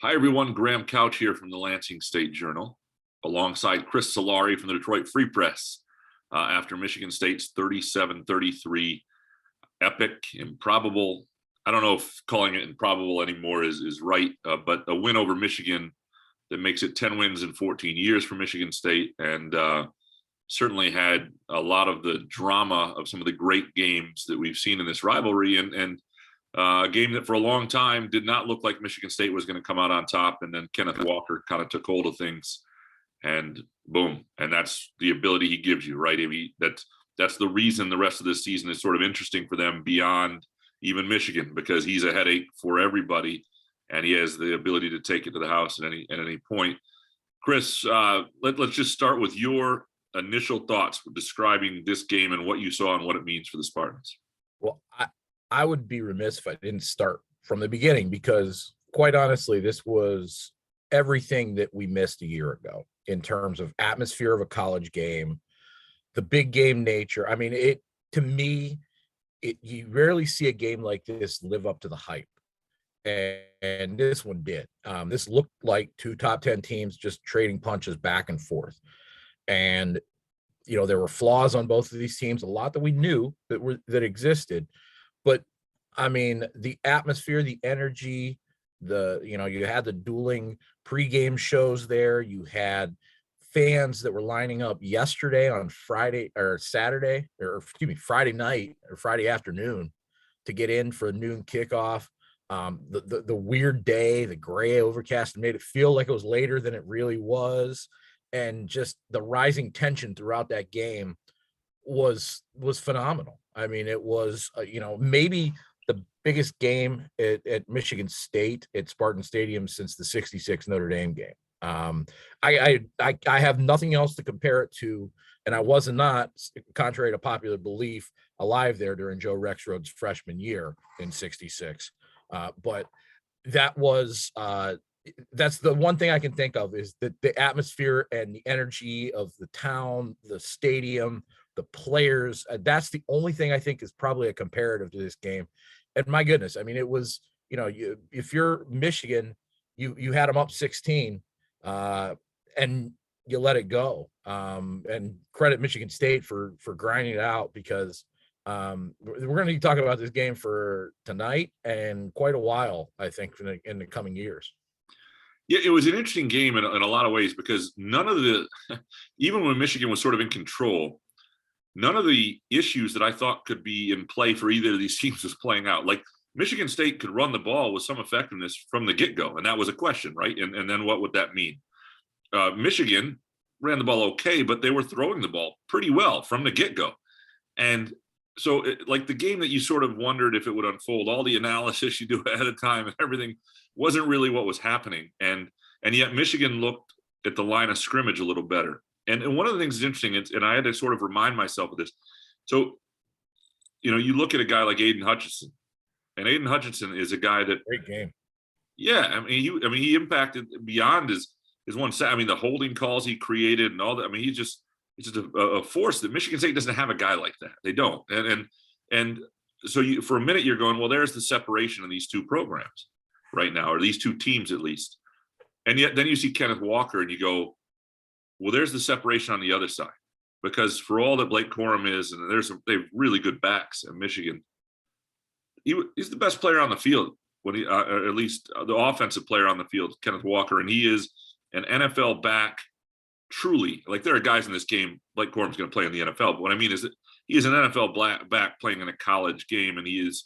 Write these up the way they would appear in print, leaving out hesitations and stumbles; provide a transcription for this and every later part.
Hi, everyone. Graham Couch here from the Lansing State Journal, alongside Chris Solari from the Detroit Free Press. After Michigan State's 37-33 epic, improbable, I don't know if calling it improbable anymore is right, but a win over Michigan that makes it 10 wins in 14 years for Michigan State, and certainly had a lot of the drama of some of the great games that we've seen in this rivalry, and a game that for a long time did not look like Michigan State was going to come out on top. And then Kenneth Walker kind of took hold of things and boom. And that's the ability he gives you, right? I mean, that's the reason the rest of this season is sort of interesting for them beyond even Michigan, because he's a headache for everybody and he has the ability to take it to the house at any point. Chris, let's just start with your initial thoughts describing this game and what you saw and what it means for the Spartans. Well, I would be remiss if I didn't start from the beginning, because quite honestly, this was everything that we missed a year ago in terms of atmosphere of a college game, the big game nature. I mean, to me, you rarely see a game like this live up to the hype. And this one did. This looked like two top 10 teams just trading punches back and forth. And, there were flaws on both of these teams, a lot that we knew that existed. But I mean, the atmosphere, the energy, you had the dueling pregame shows there. You had fans that were lining up yesterday on Friday night or Friday afternoon to get in for a noon kickoff. The weird day, the gray overcast made it feel like it was later than it really was. And just the rising tension throughout that game was phenomenal. I mean, it was, maybe the biggest game at Michigan State at Spartan Stadium since the '66 Notre Dame game. I have nothing else to compare it to, and I was not, contrary to popular belief, alive there during Joe Rexroad's freshman year in '66. But that was that's the one thing I can think of, is that the atmosphere and the energy of the town, the stadium, the players, that's the only thing I think is probably a comparative to this game. And my goodness, I mean, it was, if you're Michigan, you had them up 16 and you let it go. And credit Michigan State for grinding it out, because we're going to be talking about this game for tonight and quite a while, I think, in the coming years. Yeah, it was an interesting game in a lot of ways, because none of even when Michigan was sort of in control, none of the issues that I thought could be in play for either of these teams was playing out. Like, Michigan State could run the ball with some effectiveness from the get-go, and that was a question, right? And then what would that mean? Michigan ran the ball okay, but they were throwing the ball pretty well from the get-go. And so, like, the game that you sort of wondered if it would unfold, all the analysis you do ahead of time and everything wasn't really what was happening. And yet Michigan looked at the line of scrimmage a little better. And one of the things that's interesting, and I had to sort of remind myself of this. So, you look at a guy like Aiden Hutchinson, and Aiden Hutchinson is a guy that, great game. Yeah, I mean, he impacted beyond his one set. I mean, the holding calls he created and all that. I mean, he's just a force that Michigan State doesn't have a guy like that. They don't. And so for a minute you're going, well, there's the separation of these two programs right now, or these two teams at least. And yet then you see Kenneth Walker and you go, well, there's the separation on the other side, because for all that Blake Corum is, and they have really good backs in Michigan, he's the best player on the field when he, or at least the offensive player on the field, Kenneth Walker, and he is an NFL back. Truly, like, there are guys in this game, Blake Corum's going to play in the NFL, but what I mean is that he is an NFL back playing in a college game, and he is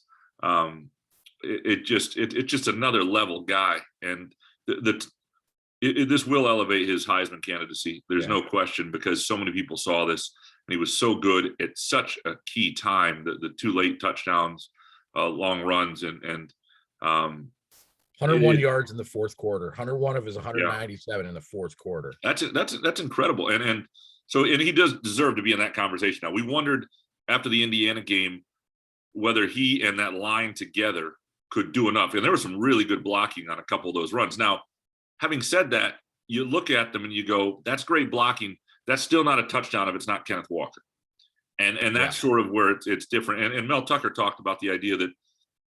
it's just another level guy, and this will elevate his Heisman candidacy. There's no question, because so many people saw this, and he was so good at such a key time. The two late touchdowns, long runs, and 101 yards in the fourth quarter. 101 of his 197 in the fourth quarter. That's incredible, and so he does deserve to be in that conversation. Now, we wondered after the Indiana game whether he and that line together could do enough, and there was some really good blocking on a couple of those runs. Now, having said that, you look at them and you go, that's great blocking. That's still not a touchdown if it's not Kenneth Walker. And that's sort of where it's different. And Mel Tucker talked about the idea that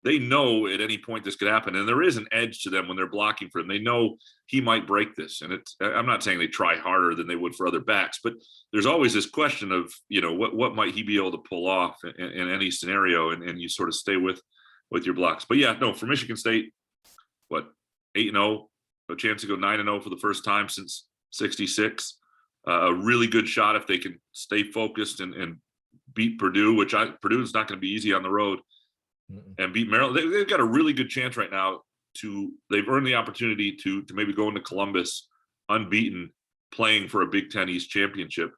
they know at any point this could happen, and there is an edge to them when they're blocking for him. They know he might break this, and I'm not saying they try harder than they would for other backs, but there's always this question of, what might he be able to pull off in any scenario, and you sort of stay with your blocks. But yeah, no, for Michigan State, what, 8-0, a chance to go 9-0 for the first time since '66. A really good shot if they can stay focused and beat Purdue, which Purdue is not going to be easy on the road, and beat Maryland. They've got a really good chance right now they've earned the opportunity to maybe go into Columbus unbeaten, playing for a Big Ten East championship.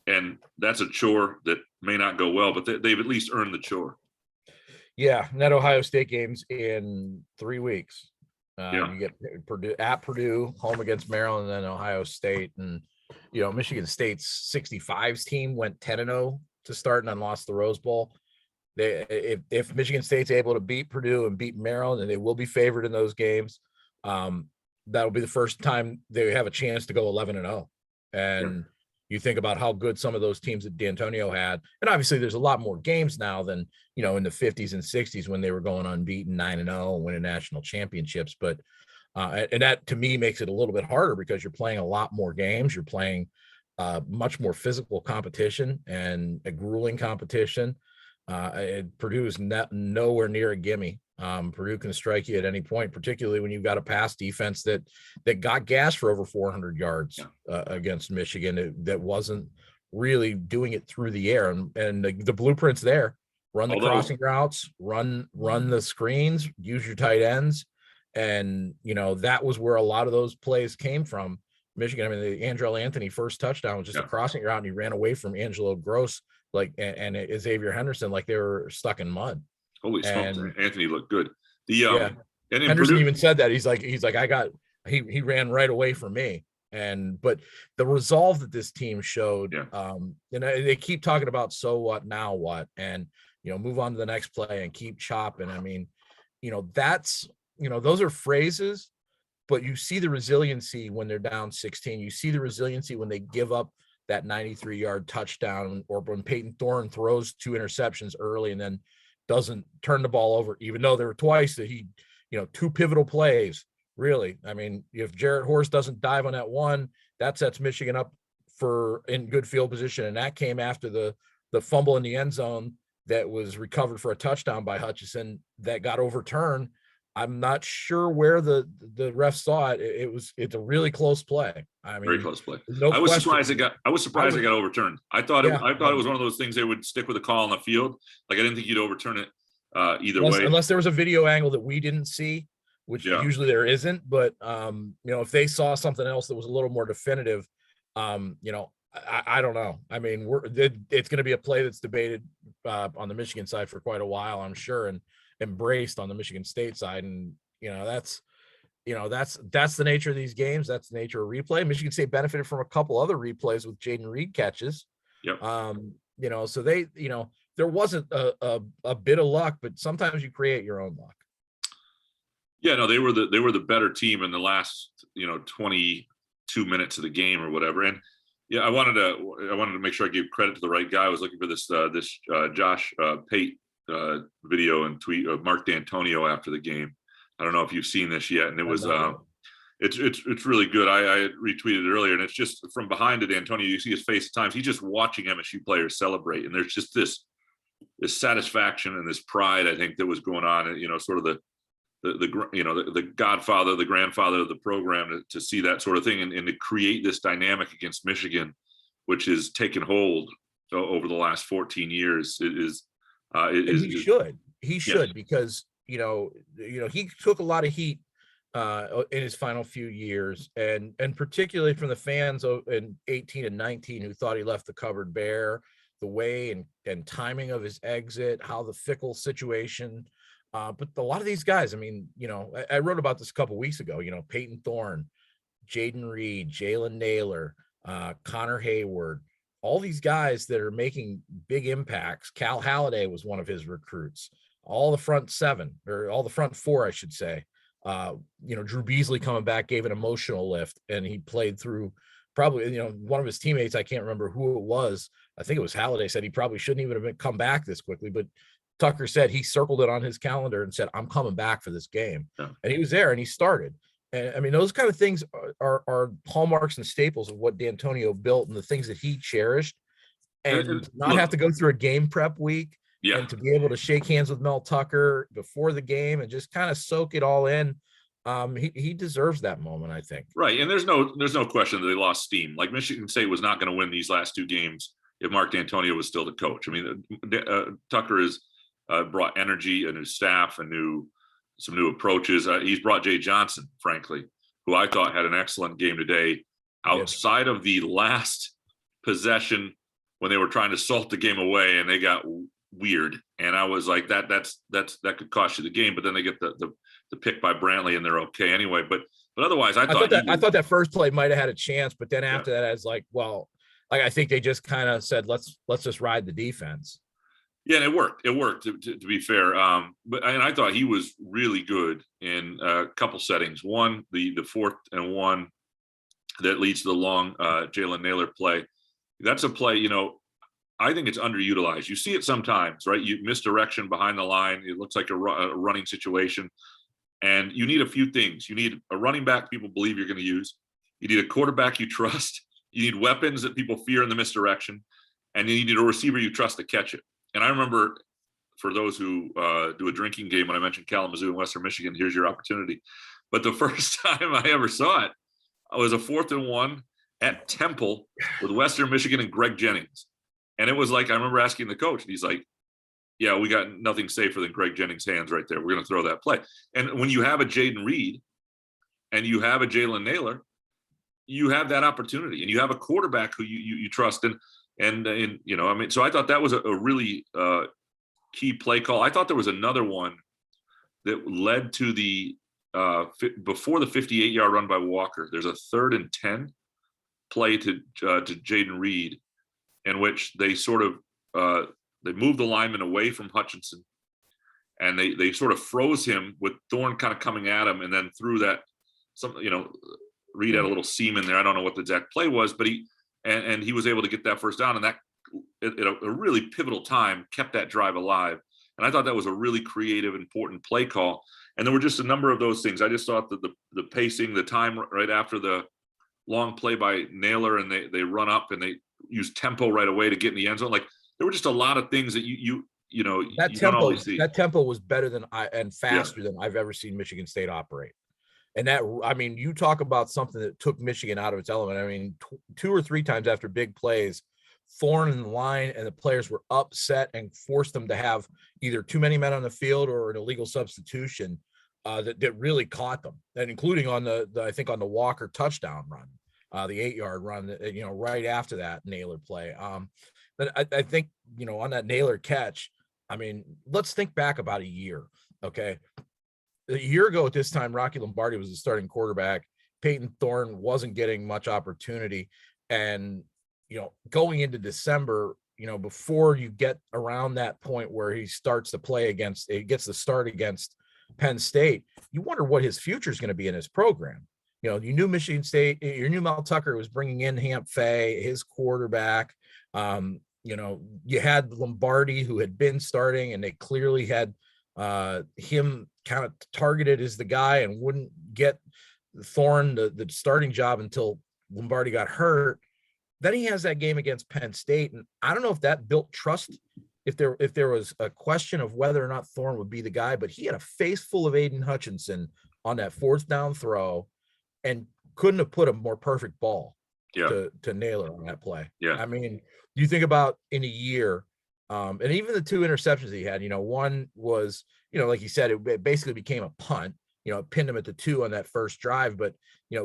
And that's a chore that may not go well, but they've at least earned the chore. Yeah, and that Ohio State game's in 3 weeks. You get Purdue, home against Maryland, and then Ohio State. And, Michigan State's 65s team went 10-0 to start and then lost the Rose Bowl. If Michigan State's able to beat Purdue and beat Maryland, and they will be favored in those games, that'll be the first time they have a chance to go 11-0. And you think about how good some of those teams that D'Antonio had, and obviously there's a lot more games now than in the 50s and 60s when they were going unbeaten 9-0 and winning national championships. But and that to me makes it a little bit harder because you're playing a lot more games. You're playing much more physical competition and a grueling competition. Purdue is nowhere near a gimme. Purdue can strike you at any point, particularly when you've got a pass defense that got gas for over 400 yards against Michigan. That wasn't really doing it through the air, and the blueprint's there. Run the crossing routes, run the screens, use your tight ends, and that was where a lot of those plays came from. Michigan. I mean, the Andrell Anthony first touchdown was just a crossing route, and he ran away from Angelo Gross and Xavier Henderson like they were stuck in mud. Holy smokes, Anthony looked good. And Henderson even said that he's like he ran right away from me. But the resolve that this team showed, and they keep talking about so what, now what, and move on to the next play and keep chopping. I mean, that's those are phrases, but you see the resiliency when they're down 16. You see the resiliency when they give up that 93-yard touchdown, or when Peyton Thorne throws 2 interceptions early and then doesn't turn the ball over, even though there were twice that he, 2 pivotal plays. Really, I mean, if Jarrett Horst doesn't dive on that one, that sets Michigan up in good field position, and that came after the fumble in the end zone that was recovered for a touchdown by Hutchinson that got overturned. I'm not sure where the ref saw it. It's a really close play. I mean, very close play. No I was question. surprised it got overturned. I thought it was one of those things they would stick with a call on the field. Like, I didn't think you'd overturn it either way, unless there was a video angle that we didn't see, which usually there isn't. But if they saw something else that was a little more definitive, I don't know. I mean, it's going to be a play that's debated on the Michigan side for quite a while, I'm sure, and embraced on the Michigan State side. And that's the nature of these games. That's the nature of replay. Michigan State benefited from a couple other replays with Jaden Reed catches. So they, there wasn't a bit of luck, but sometimes you create your own luck. Yeah, no, they were the better team in the last 22 minutes of the game or whatever. And I wanted to make sure I gave credit to the right guy. I was looking for this Josh Pate video and tweet of Mark D'Antonio after the game. I don't know if you've seen this yet, and it was it's really good. I retweeted it earlier, and it's just from behind to D'Antonio. You see his face at times. He's just watching MSU players celebrate, and there's just this satisfaction and this pride, I think, that was going on. Sort of the godfather, the grandfather of the program, to see that sort of thing and to create this dynamic against Michigan, which has taken hold over the last 14 years. He should because he took a lot of heat in his final few years, and particularly from the fans in 18 and 19 who thought he left the cupboard bare, the way and timing of his exit, how the fickle situation. But a lot of these guys, I mean, I wrote about this a couple weeks ago, Peyton Thorne, Jaden Reed, Jalen Naylor, Connor Hayward, all these guys that are making big impacts. Cal Halliday was one of his recruits. All the front 4, I should say. Drew Beasley coming back gave an emotional lift, and he played through probably, one of his teammates, I can't remember who it was. I think it was Halliday, said he probably shouldn't even have come back this quickly, but Tucker said he circled it on his calendar and said, I'm coming back for this game. Yeah. And he was there and he started. And I mean, those kind of things are hallmarks and staples of what D'Antonio built and the things that he cherished. And not have to go through a game prep week, and to be able to shake hands with Mel Tucker before the game and just kind of soak it all in. He deserves that moment, I think. Right. And there's no question that they lost steam. Like Michigan State was not going to win these last two games if Mark D'Antonio was still the coach. I mean, Tucker has brought energy and his staff and some new approaches. He's brought Jay Johnson, frankly, who I thought had an excellent game today outside of the last possession when they were trying to salt the game away and they got weird. And I was like, that could cost you the game, but then they get the pick by Brantley and they're okay anyway. But otherwise, I thought that first play might have had a chance, but then after that, I was like, well, like, I think they just kind of said, let's just ride the defense. Yeah, and it worked. It worked to be fair. But I thought he was really good in a couple settings. One, the 4th and 1 that leads to the long Jalen Naylor play. That's a play, I think it's underutilized. You see it sometimes, right? You misdirection behind the line. It looks like a running situation. And you need a few things. You need a running back people believe you're going to use. You need a quarterback you trust. You need weapons that people fear in the misdirection. And you need a receiver you trust to catch it. And I remember, for those who do a drinking game, when I mentioned Kalamazoo and Western Michigan, here's your opportunity. But the first time I ever saw it, was a 4th and 1 at Temple with Western Michigan and Greg Jennings. And it was like, I remember asking the coach, and he's like, yeah, we got nothing safer than Greg Jennings' hands right there. We're going to throw that play. And when you have a Jaden Reed and you have a Jalen Naylor, you have that opportunity, and you have a quarterback who you trust. So I thought that was a really key play call. I thought there was another one that led to the before the 58-yard run by Walker. There's a 3rd and 10 play to Jaden Reed, in which they sort of they moved the lineman away from Hutchinson, and they sort of froze him with Thorne kind of coming at him, and then threw that Reed had a little seam in there. I don't know what the exact play was, but he was able to get that first down, and that at a really pivotal time kept that drive alive. And I thought that was a really creative, important play call. And there were just a number of those things. I just thought that the pacing, the time right after the long play by Naylor, and they run up and they use tempo right away to get in the end zone. Like, there were just a lot of things that you don't always see. That tempo was better than and faster than I've ever seen Michigan State operate. And that, I mean, you talk about something that took Michigan out of its element. I mean, 2 or 3 times after big plays, Thorne in the line and the players were upset and forced them to have either too many men on the field or an illegal substitution that really caught them. And including on I think on the Walker touchdown run, the 8-yard run, right after that Naylor play. But I think, on that Naylor catch, I mean, let's think back about a year. Okay. A year ago at this time, Rocky Lombardi was the starting quarterback. Peyton Thorne wasn't getting much opportunity. And, going into December, before you get around that point where he starts to play he gets the start against Penn State, you wonder what his future is going to be in his program. You knew Michigan State, you knew Mel Tucker was bringing in Hamp Fay, his quarterback. You had Lombardi, who had been starting, and they clearly had him kind of targeted as the guy and wouldn't get Thorne the starting job until Lombardi got hurt. Then he has that game against Penn State, and I don't know if that built trust, if there was a question of whether or not Thorne would be the guy, but he had a face full of Aiden Hutchinson on that 4th down throw and couldn't have put a more perfect ball to Naylor on that play. Yeah. I mean, you think about in a year, and even the 2 interceptions he had, one was, like you said, it basically became a punt, it pinned him at the 2 on that first drive, but,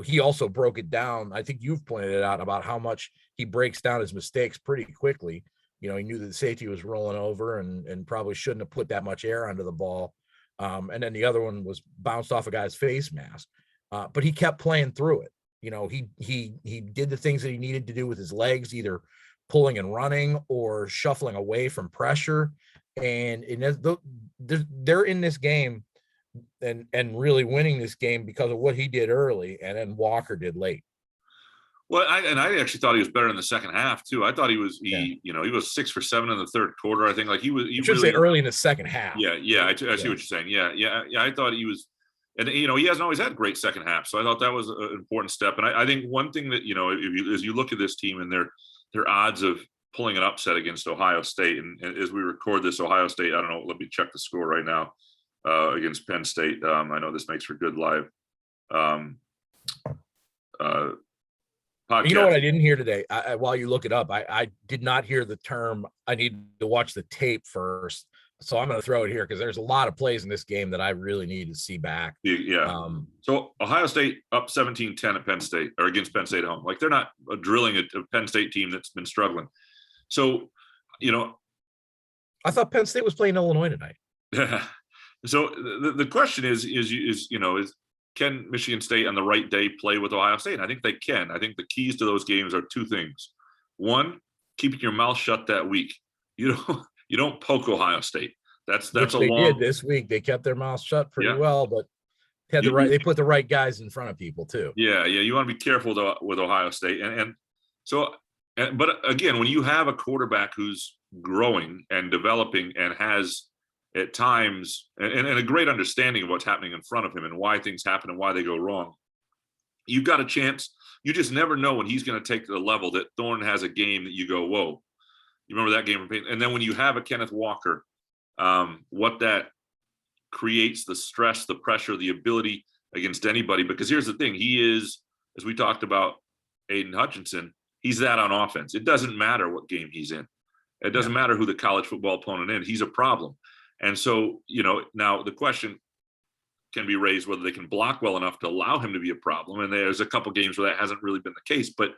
he also broke it down. I think you've pointed it out about how much he breaks down his mistakes pretty quickly. He knew that the safety was rolling over and probably shouldn't have put that much air onto the ball. And then the other one was bounced off a guy's face mask. But he kept playing through it. He did the things that he needed to do with his legs, either pulling and running or shuffling away from pressure. And they're in this game and really winning this game because of what he did early and then Walker did late. Well, I actually thought he was better in the second half too. I thought he Yeah. he was 6 for 7 in the third quarter. I think he I should say really, early in the second half. yeah. I see what you're saying. Yeah. I thought he was, and he hasn't always had great second half. So I thought that was an important step. And I think one thing that as you look at this team and their odds of pulling an upset against Ohio State, and as we record this, Ohio State, I don't know, let me check the score right now against Penn State. I know this makes for good live podcast. You know what I didn't hear today? While you look it up, I did not hear the term. I need to watch the tape first, so I'm going to throw it here because there's a lot of plays in this game that I really need to see back. Yeah. So Ohio State up 17-10 at Penn State, or against Penn State at home. Like, they're not drilling a Penn State team that's been struggling. So, I thought Penn State was playing Illinois tonight. So the question is can Michigan State on the right day play with Ohio State? And I think they can. I think the keys to those games are two things. One, keeping your mouth shut that week. You don't poke Ohio State. That's Which a they long. did this week. They kept their mouths shut pretty well, but they put the right guys in front of people too. Yeah. You want to be careful with Ohio State, but again, when you have a quarterback who's growing and developing and has at times and a great understanding of what's happening in front of him and why things happen and why they go wrong, you've got a chance. You just never know when he's going to take to the level that Thorne has a game that you go, whoa. You remember that game? And then when you have a Kenneth Walker, what that creates, the stress, the pressure, the ability against anybody. Because here's the thing, he is, as we talked about Aiden Hutchinson, he's that on offense. It doesn't matter what game he's in. It doesn't matter who the college football opponent is. He's a problem. And so, now the question can be raised whether they can block well enough to allow him to be a problem. And there's a couple games where that hasn't really been the case. But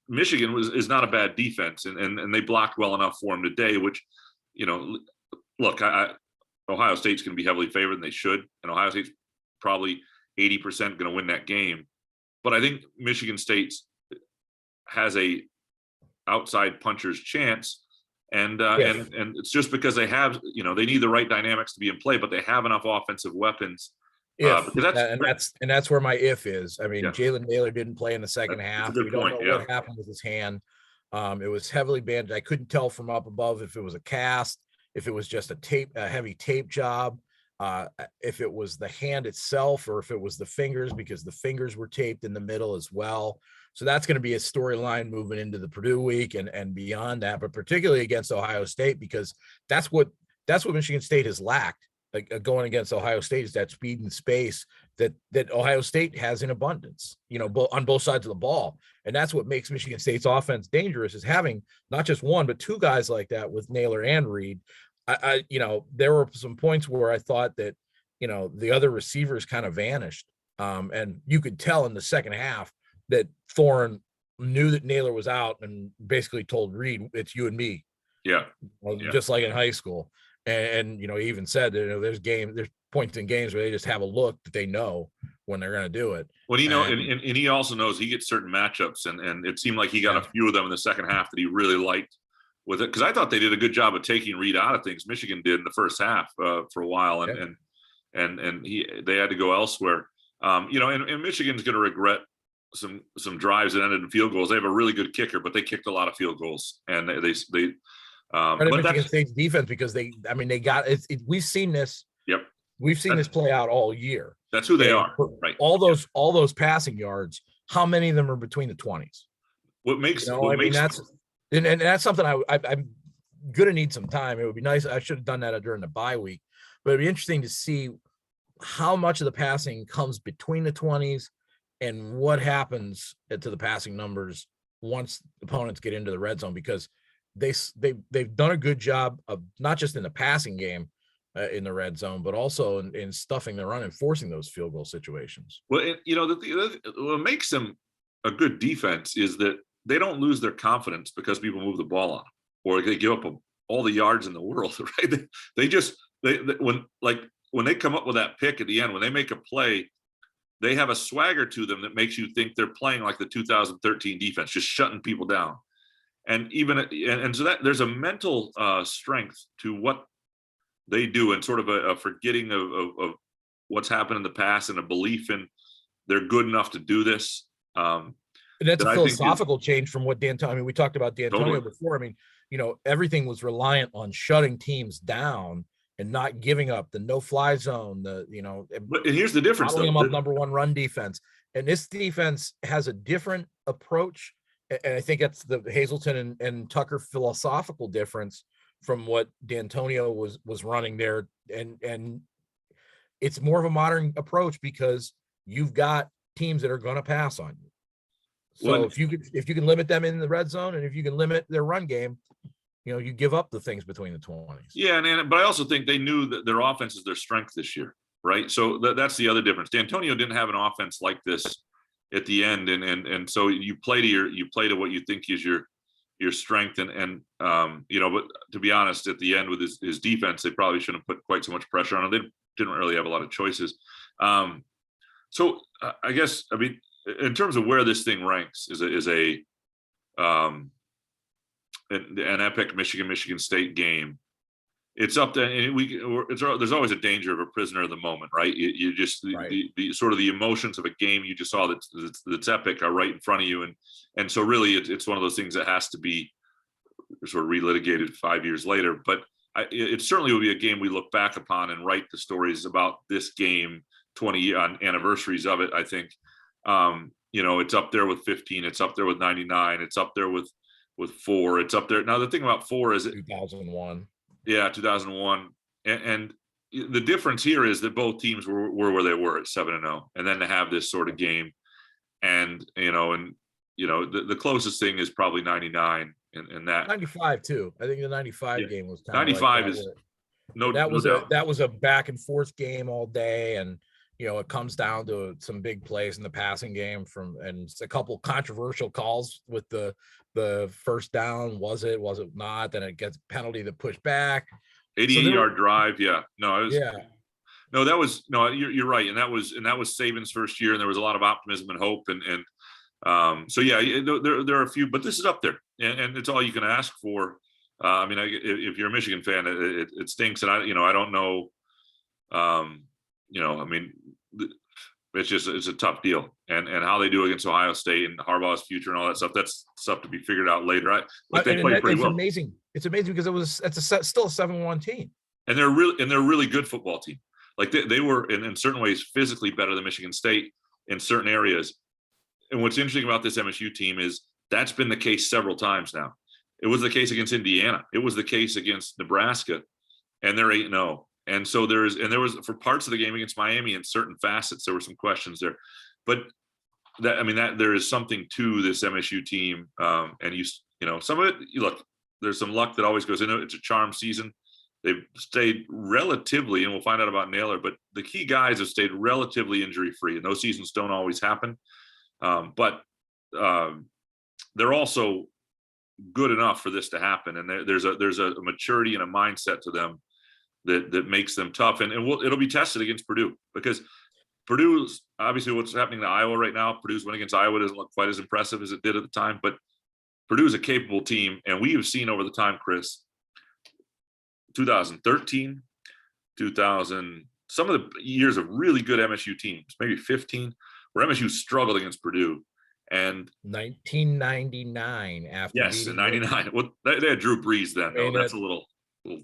Michigan is not a bad defense, and they blocked well enough for him today, which, look, Ohio State's going to be heavily favored, and they should. And Ohio State's probably 80% going to win that game. But I think Michigan State has a outside puncher's chance. And it's just because they have, they need the right dynamics to be in play, but they have enough offensive weapons. That's where my if is. I mean, Jalen Naylor didn't play in the second half. We don't know what happened with his hand. It was heavily bandaged. I couldn't tell from up above if it was a cast, if it was just a heavy tape job, if it was the hand itself, or if it was the fingers, because the fingers were taped in the middle as well. So that's going to be a storyline moving into the Purdue week and beyond that, but particularly against Ohio State, because that's what Michigan State has lacked. Going against Ohio State is that speed and space that Ohio State has in abundance, on both sides of the ball. And that's what makes Michigan State's offense dangerous, is having not just one, but two guys like that with Naylor and Reed. There were some points where I thought that, the other receivers kind of vanished. And you could tell in the second half that Thorne knew that Naylor was out and basically told Reed, it's you and me. Just like in high school. And he even said that, there's points in games where they just have a look that they know when they're going to do it. Well, and he also knows he gets certain matchups, and it seemed like he got a few of them in the second half that he really liked with it. Because I thought they did a good job of taking Reed out of things. Michigan did in the first half for a while, and they had to go elsewhere. And Michigan's going to regret some drives that ended in field goals. They have a really good kicker, but they kicked a lot of field goals, and they but Michigan State's defense, because they got it. We've seen this. Yep. We've seen this play out all year. That's who they are, right? All those passing yards. How many of them are between the 20s? That's something I'm gonna need some time. It would be nice. I should have done that during the bye week, but it'd be interesting to see how much of the passing comes between the 20s and what happens to the passing numbers once opponents get into the red zone, because they've done a good job of not just in the passing game in the red zone, but also in stuffing the run and forcing those field goal situations. Well, what makes them a good defense is that they don't lose their confidence because people move the ball on them, or they give up all the yards in the world, right? When they come up with that pick at the end, when they make a play, they have a swagger to them that makes you think they're playing like the 2013 defense, just shutting people down. And so that there's a mental strength to what they do, and sort of a forgetting of what's happened in the past, and a belief in they're good enough to do this. And that's a that I think is philosophical change from what D'Antonio. I mean, we talked about D'Antonio totally. before. I mean, everything was reliant on shutting teams down and not giving up the no-fly zone, And here's the difference, bottling though. them up, number one run defense. And this defense has a different approach. And I think that's the Hazelton and Tucker philosophical difference from what D'Antonio was running there. And it's more of a modern approach because you've got teams that are going to pass on you. So When if you can limit them in the red zone, and if you can limit their run game, you give up the things between the 20s. Yeah, but I also think they knew that their offense is their strength this year, right? So that's the other difference. D'Antonio didn't have an offense like this at the end, and so you play to what you think is your strength, and but to be honest, at the end with his defense, they probably shouldn't have put quite so much pressure on him. They didn't really have a lot of choices. So I guess, I mean, in terms of where this thing ranks is an epic Michigan State game. It's up there, and there's always a danger of a prisoner of the moment, right? You just the sort of the emotions of a game you just saw that's epic are right in front of you, and so really it's one of those things that has to be sort of relitigated 5 years later. But it certainly will be a game we look back upon and write the stories about this game 20 on anniversaries of it. I think it's up there with 15, it's up there with 99, it's up there with 4, it's up there. Now the thing about 4 is 2001. Yeah, 2001, and the difference here is that both teams were where they were at 7-0, and then to have this sort of game, and the closest thing is probably 99, and that 95 too. I think the 95 game was 95 like is that was a back and forth game all day, and it comes down to some big plays in the passing game and a couple controversial calls with the first down. Was it not? Then it gets penalty that pushed back. 80-yard drive. Yeah. No, it was, yeah. No, that was you're right. And that was Saban's first year, and there was a lot of optimism and hope. So yeah, there are a few, but this is up there, and it's all you can ask for. I mean, if you're a Michigan fan, it stinks. And I don't know. I mean, it's a tough deal, and how they do against Ohio State and Harbaugh's future and all that stuff. That's stuff to be figured out later. They play pretty well. Amazing. It's amazing because still a 7-1 team, and they're really good football team. Like they were in certain ways physically better than Michigan State in certain areas. And what's interesting about this MSU team is that's been the case several times now. It was the case against Indiana. It was the case against Nebraska, and they're 8-0. And so there was for parts of the game against Miami in certain facets, there were some questions there, but that there is something to this MSU team. And some of it, look, there's some luck that always goes into it. It's a charm season. They've stayed relatively, and we'll find out about Naylor, but the key guys have stayed relatively injury free, and those seasons don't always happen. But they're also good enough for this to happen. And there's a maturity and a mindset to them that makes them tough, and it'll be tested against Purdue, because Purdue's obviously what's happening to Iowa right now. Purdue's win against Iowa doesn't look quite as impressive as it did at the time, but Purdue is a capable team, and we have seen over the time, Chris, 2013, 2000, some of the years of really good MSU teams, maybe 15, where MSU struggled against Purdue, and 1999 after in 99. Well, they had Drew Brees then. Though. That's a little.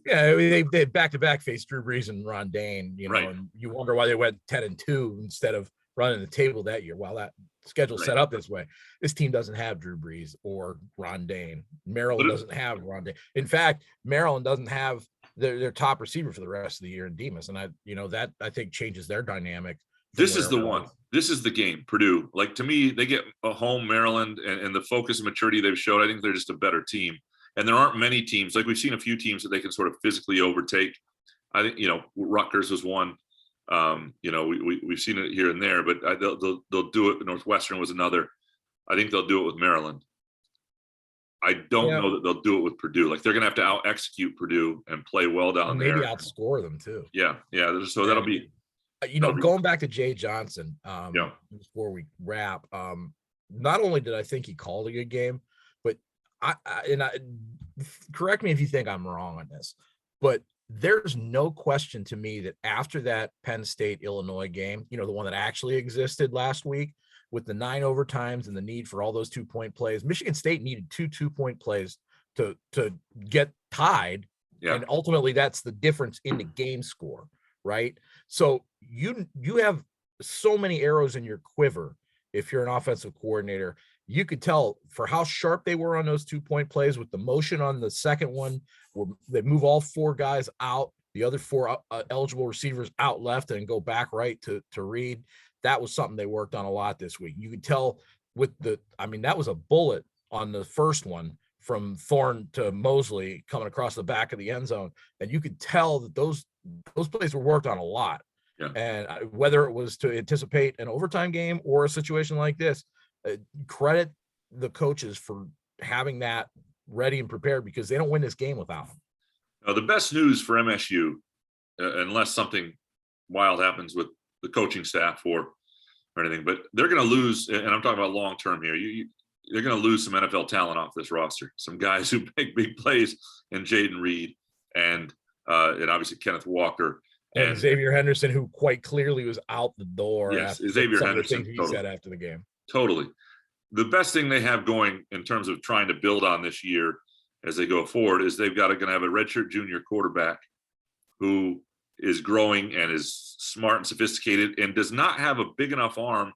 Yeah, they had back-to-back faced Drew Brees and Ron Dane, right. And you wonder why they went 10-2 instead of running the table that year. While that schedule set up this way, this team doesn't have Drew Brees or Ron Dane. Maryland doesn't have Ron Dane. In fact, Maryland doesn't have their top receiver for the rest of the year in Demas, and that I think changes their dynamic. This is the one. This is the game. Purdue, like, to me, they get a home Maryland, and the focus and maturity they've showed. I think they're just a better team. And there aren't many teams, like we've seen a few teams that they can sort of physically overtake. I think, Rutgers was one. We've seen it here and there, but they'll do it. Northwestern was another. I think they'll do it with Maryland. I don't know that they'll do it with Purdue. Like, they're going to have to out execute Purdue and play well down there. Maybe outscore them too. Yeah. So that'll be. Going back to Jay Johnson. Before we wrap, not only did I think he called a good game, but I correct me if you think I'm wrong on this, but there's no question to me that after that Penn State Illinois game, the one that actually existed last week, with the 9 overtimes and the need for all those 2-point plays. Michigan State needed 2-point plays to get tied. Yeah. And ultimately that's the difference in the game score, right? So you have so many arrows in your quiver. If you're an offensive coordinator, you could tell for how sharp they were on those 2-point plays with the motion on the second one, where they move all 4 guys out, the other 4 eligible receivers out left and go back right to Reed. That was something they worked on a lot this week. You could tell with that was a bullet on the first one from Thorne to Mosley coming across the back of the end zone. And you could tell that those plays were worked on a lot. Yeah. And whether it was to anticipate an overtime game or a situation like this, credit the coaches for having that ready and prepared, because they don't win this game without them. Now, the best news for MSU, unless something wild happens with the coaching staff or anything, but they're going to lose, and I'm talking about long term here. They're going to lose some NFL talent off this roster. Some guys who make big plays, and Jaden Reed, and obviously Kenneth Walker. And Xavier Henderson, who quite clearly was out the door. Yes, Xavier Henderson. He said after the game. Totally. The best thing they have going in terms of trying to build on this year as they go forward is they've got to have a redshirt junior quarterback who is growing and is smart and sophisticated and does not have a big enough arm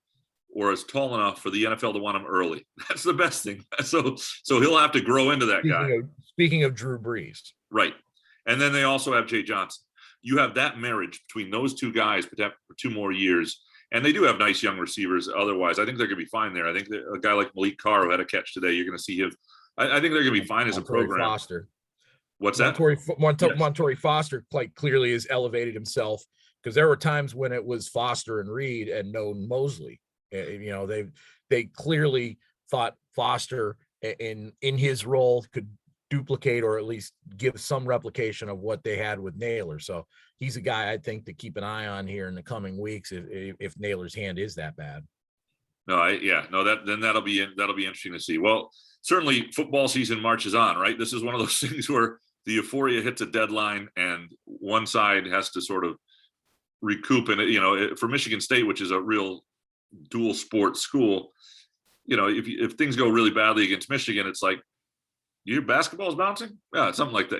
or is tall enough for the NFL to want him early. That's the best thing. So he'll have to grow into that guy. Speaking of Drew Brees. Right. And then they also have Jay Johnson. You have that marriage between those 2 guys for 2 more years. And they do have nice young receivers. Otherwise, I think they're going to be fine there. I think a guy like Malik Carr, who had a catch today, you're going to see him. I think they're going to be fine as a program. Foster. What's that? Montorie Foster quite clearly has elevated himself, because there were times when it was Foster and Reed and no Mosley. They clearly thought Foster in his role could duplicate or at least give some replication of what they had with Naylor. So he's a guy I think to keep an eye on here in the coming weeks if Naylor's hand is that bad. That'll be interesting to see. Well, certainly football season marches on, right? This is one of those things where the euphoria hits a deadline and one side has to sort of recoup. And for Michigan State, which is a real dual sport school, if things go really badly against Michigan, it's like, your basketball's bouncing? Yeah, something like that,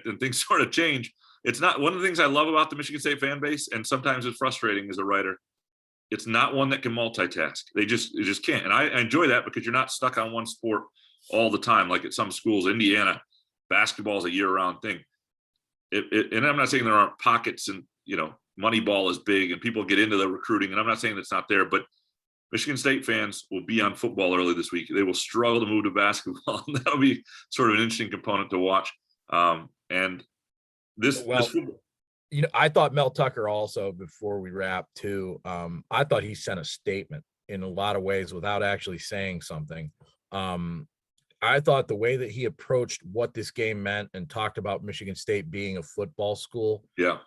and things sort of change. It's not one of the things I love about the Michigan State fan base, and sometimes it's frustrating as a writer. It's not one that can multitask. They just can't. And I enjoy that because you're not stuck on one sport all the time. Like at some schools, Indiana, basketball is a year-round thing. And I'm not saying there aren't pockets and, Moneyball is big and people get into the recruiting. And I'm not saying it's not there, but Michigan State fans will be on football early this week. They will struggle to move to basketball. And that'll be sort of an interesting component to watch. And this I thought Mel Tucker also, before we wrap too, I thought he sent a statement in a lot of ways without actually saying something. I thought the way that he approached what this game meant and talked about Michigan State being a football school. Yeah.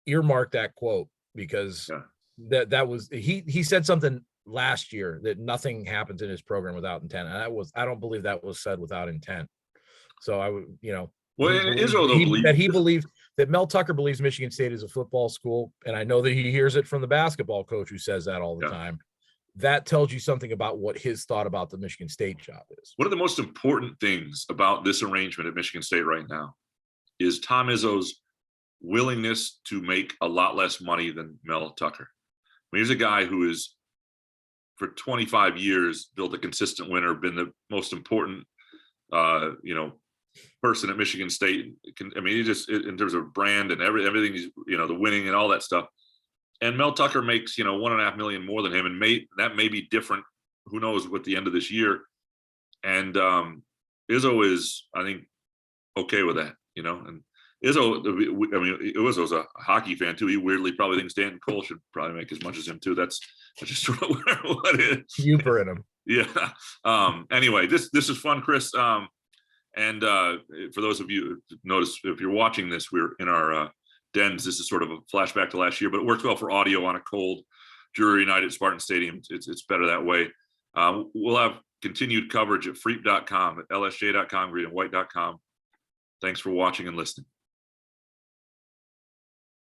Earmark that quote, because that was, he said something last year that nothing happens in his program without intent. And I don't believe that was said without intent. So I would, he believes that Mel Tucker believes Michigan State is a football school. And I know that he hears it from the basketball coach who says that all the time. That tells you something about what his thought about the Michigan State job is. One of the most important things about this arrangement at Michigan State right now is Tom Izzo's willingness to make a lot less money than Mel Tucker. I mean, he's a guy who is, for 25 years, built a consistent winner, been the most important, person at Michigan State. He just, in terms of brand and everything, he's, the winning and all that stuff. And Mel Tucker makes, $1.5 million more than him, and that may be different. Who knows what the end of this year. And Izzo is, I think, okay with that, and Izzo, Izzo's a hockey fan too. He weirdly probably thinks Dan Cole should probably make as much as him too. That's just sort of what it is. Youper in him. Yeah. Anyway, this is fun, Chris. And for those of you who notice, if you're watching this, we're in our dens. This is sort of a flashback to last year, but it works well for audio on a cold Drury night at Spartan Stadium. It's better that way. We'll have continued coverage at freep.com, at lsj.com, greenandwhite.com. Thanks for watching and listening.